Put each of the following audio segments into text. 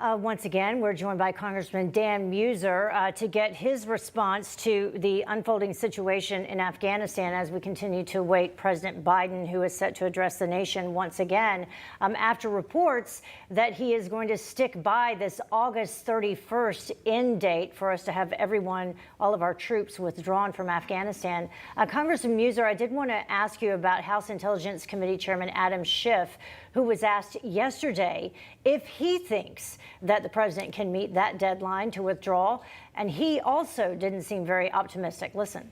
Once again, we're joined by Congressman Dan Meuser to get his response to the unfolding situation in Afghanistan as we continue to await President Biden, who is set to address the nation once again, after reports that he is going to stick by this August 31st end date for us to have everyone, all of our troops withdrawn from Afghanistan. Congressman Meuser, I did want to ask you about House Intelligence Committee Chairman Adam Schiff, who was asked yesterday if he thinks that the president can meet that deadline to withdraw. And he also didn't seem very optimistic. Listen.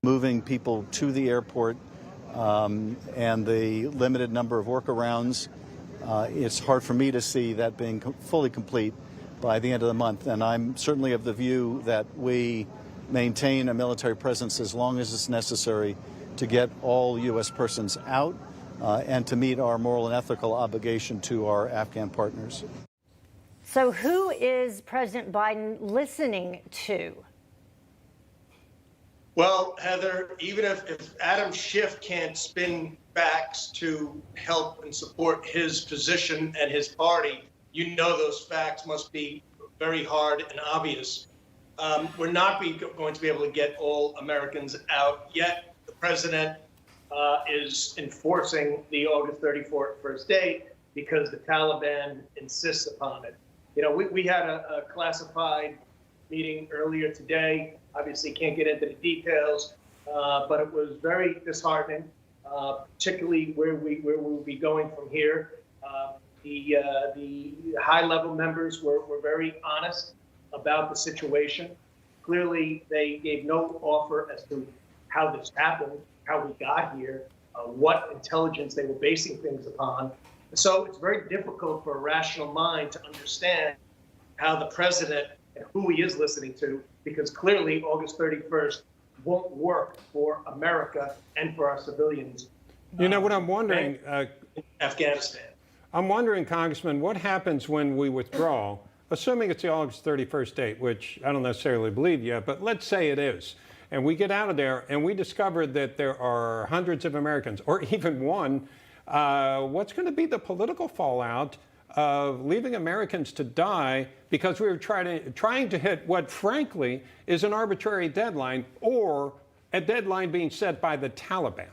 Moving people to the airport and the limited number of workarounds, it's hard for me to see that being fully complete by the end of the month. And I'm certainly of the view that we maintain a military presence as long as it's necessary to get all U.S. persons out and to meet our moral and ethical obligation to our Afghan partners. So who is President Biden listening to? Well, Heather, even if Adam Schiff can't spin facts to help and support his position and his party, you know those facts must be very hard and obvious. We're not going to be able to get all Americans out yet. The president is enforcing the August 31st date because the Taliban insists upon it. You know, we had a classified meeting earlier today. Obviously can't get into the details, but it was very disheartening, particularly where we'll be going from here. The high-level members were very honest about the situation. Clearly, they gave no offer as to how this happened, how we got here, what intelligence they were basing things upon. So it's very difficult for a rational mind to understand how the president and who he is listening to, because clearly August 31st won't work for America and for our civilians. You know what I'm wondering? Afghanistan. I'm wondering, Congressman, what happens when we withdraw, assuming it's the August 31st date, which I don't necessarily believe yet, but let's say it is. And we get out of there and we discover that there are hundreds of Americans, or even one. What's going to be the political fallout of leaving Americans to die because we were trying to hit what, frankly, is an arbitrary deadline, or a deadline being set by the Taliban?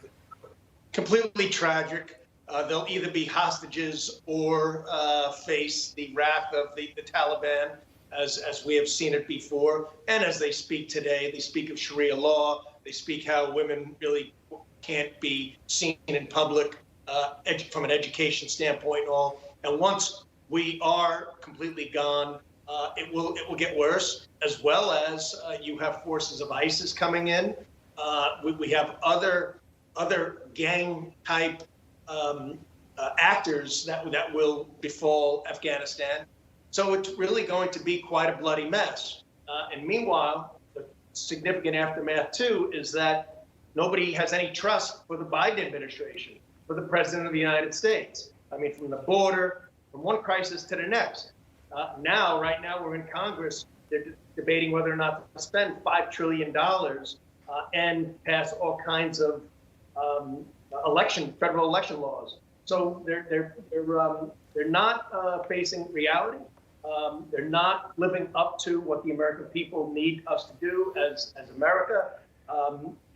Completely tragic. They'll either be hostages or face the wrath of the Taliban, as we have seen it before. And as they speak today, they speak of Sharia law. They speak how women really can't be seen in public from an education standpoint and all. And once we are completely gone, it will get worse, as well as you have forces of ISIS coming in. We have other gang type actors that will befall Afghanistan. So it's really going to be quite a bloody mess. And meanwhile, the significant aftermath, too, is that nobody has any trust for the Biden administration, for the president of the United States. I mean, from the border, from one crisis to the next. Right now, we're in Congress. They're debating whether or not to spend $5 trillion and pass all kinds of federal election laws. So they're not facing reality. They're not living up to what the American people need us to do as America.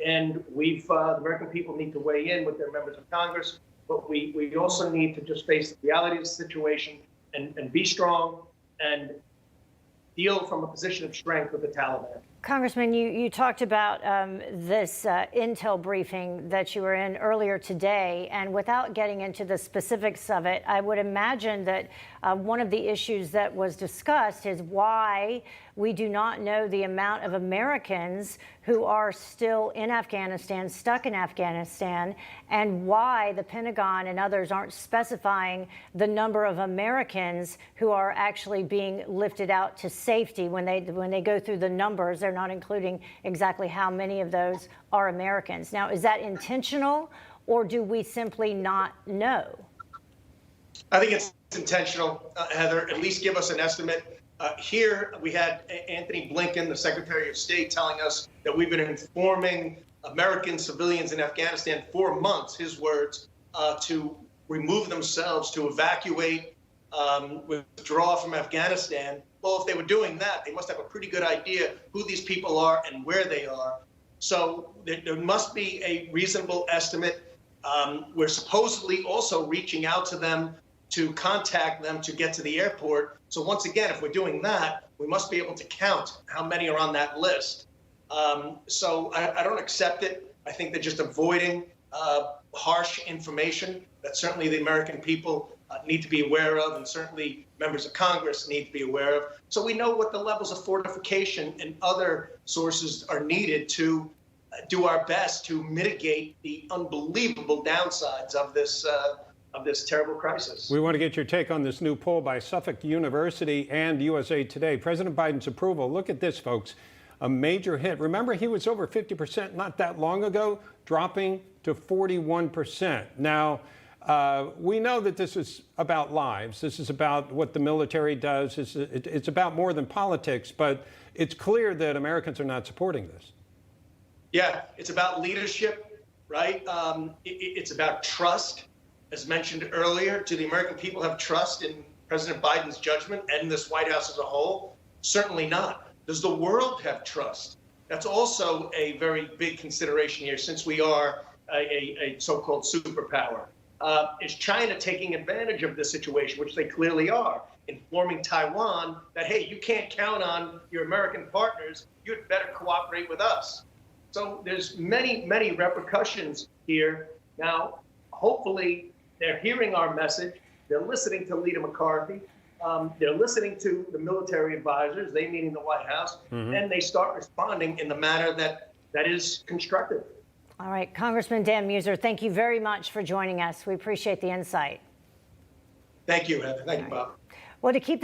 And the American people need to weigh in with their members of Congress. But we also need to just face the reality of the situation and be strong and deal from a position of strength with the Taliban. Congressman, you talked about this intel briefing that you were in earlier today, and without getting into the specifics of it, I would imagine that one of the issues that was discussed is why we do not know the amount of Americans who are still in Afghanistan, stuck in Afghanistan, and why the Pentagon and others aren't specifying the number of Americans who are actually being lifted out to safety. When they go through the numbers, they're not including exactly how many of those are Americans. Now, is that intentional, or do we simply not know? I think it's intentional, Heather. At least give us an estimate. Here we had Anthony Blinken, the Secretary of State, telling us that we've been informing American civilians in Afghanistan for months, his words, to remove themselves, to evacuate withdraw from Afghanistan. Well, if they were doing that, they must have a pretty good idea who these people are and where they are. So there must be a reasonable estimate. We're supposedly also reaching out to them to contact them to get to the airport. So once again, if we're doing that, we must be able to count how many are on that list. So I don't accept it. I think they're just avoiding harsh information that certainly the American people need to be aware of, and certainly members of Congress need to be aware of. So we know what the levels of fortification and other sources are needed to do our best to mitigate the unbelievable downsides of this terrible crisis. We want to get your take on this new poll by Suffolk University and USA Today. President Biden's approval, look at this, folks, a major hit. Remember, he was over 50% not that long ago, dropping to 41%. Now, we know that this is about lives. This is about what the military does. It's about more than politics, but it's clear that Americans are not supporting this. Yeah, it's about leadership, right? It's about trust. As mentioned earlier, do the American people have trust in President Biden's judgment and this White House as a whole? Certainly not. Does the world have trust? That's also a very big consideration here, since we are a so-called superpower. Is China taking advantage of this situation, which they clearly are, informing Taiwan that, hey, you can't count on your American partners, you'd better cooperate with us. So there's many, many repercussions here. Now, hopefully, they're hearing our message. They're listening to Leader McCarthy. They're listening to the military advisors, they meaning the White House, and they start responding in the manner that is constructive. All right, Congressman Dan Meuser, thank you very much for joining us. We appreciate the insight. Thank you, Heather. Thank you, Bob. Well, to keep this